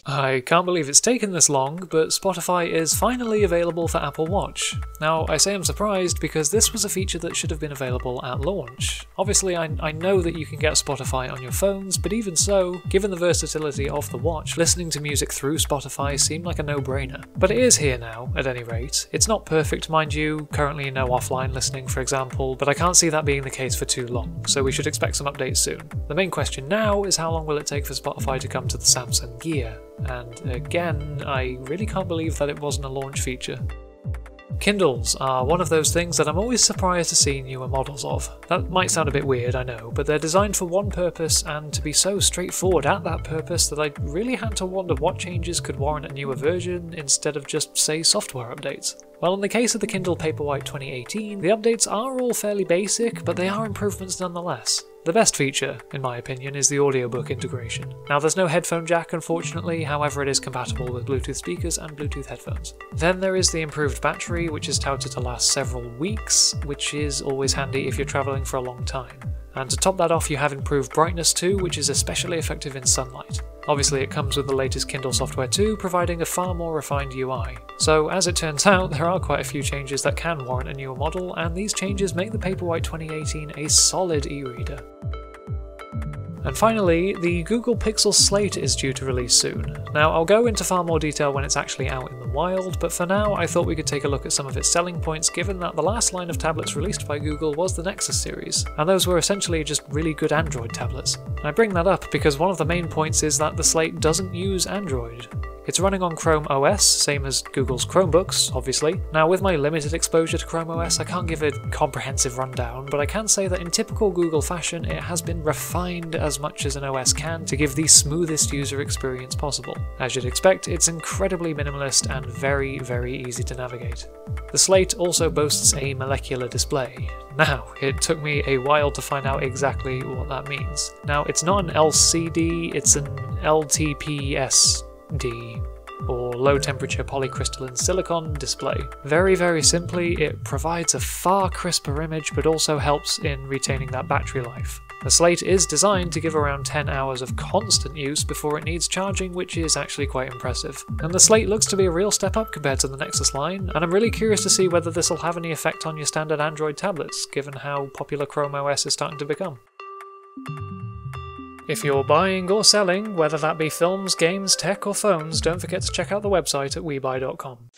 I can't believe it's taken this long, but Spotify is finally available for Apple Watch. Now, I say I'm surprised because this was a feature that should have been available at launch. Obviously, I know that you can get Spotify on your phones, but even so, given the versatility of the watch, listening to music through Spotify seemed like a no-brainer. But it is here now, at any rate. It's not perfect, mind you, currently no offline listening, for example, but I can't see that being the case for too long, so we should expect some updates soon. The main question now is how long will it take for Spotify to come to the Samsung Gear? And again, I really can't believe that it wasn't a launch feature. Kindles are one of those things that I'm always surprised to see newer models of. That might sound a bit weird, I know, but they're designed for one purpose and to be so straightforward at that purpose that I really had to wonder what changes could warrant a newer version instead of just, say, software updates. Well, in the case of the Kindle Paperwhite 2018, the updates are all fairly basic, but they are improvements nonetheless. The best feature, in my opinion, is the audiobook integration. Now, there's no headphone jack, unfortunately, however it is compatible with Bluetooth speakers and Bluetooth headphones. Then there is the improved battery, which is touted to last several weeks, which is always handy if you're travelling for a long time. And to top that off, you have improved brightness too, which is especially effective in sunlight. Obviously it comes with the latest Kindle software too, providing a far more refined UI. So as it turns out, there are quite a few changes that can warrant a newer model, and these changes make the Paperwhite 2018 a solid e-reader. And finally, the Google Pixel Slate is due to release soon. Now, I'll go into far more detail when it's actually out in the wild, but for now I thought we could take a look at some of its selling points given that the last line of tablets released by Google was the Nexus series, and those were essentially just really good Android tablets. I bring that up because one of the main points is that the Slate doesn't use Android. It's running on Chrome OS, same as Google's Chromebooks, obviously. Now, with my limited exposure to Chrome OS, I can't give a comprehensive rundown, but I can say that in typical Google fashion, it has been refined as much as an OS can to give the smoothest user experience possible. As you'd expect, it's incredibly minimalist and very, very easy to navigate. The Slate also boasts a molecular display. Now, it took me a while to find out exactly what that means. Now, it's not an LCD, it's an LTPS. Or low temperature polycrystalline silicon display. Very, very simply, it provides a far crisper image but also helps in retaining that battery life. The Slate is designed to give around 10 hours of constant use before it needs charging, which is actually quite impressive. And the Slate looks to be a real step up compared to the Nexus line, and I'm really curious to see whether this will have any effect on your standard Android tablets, given how popular Chrome OS is starting to become. If you're buying or selling, whether that be films, games, tech or phones, don't forget to check out the website at webuy.com.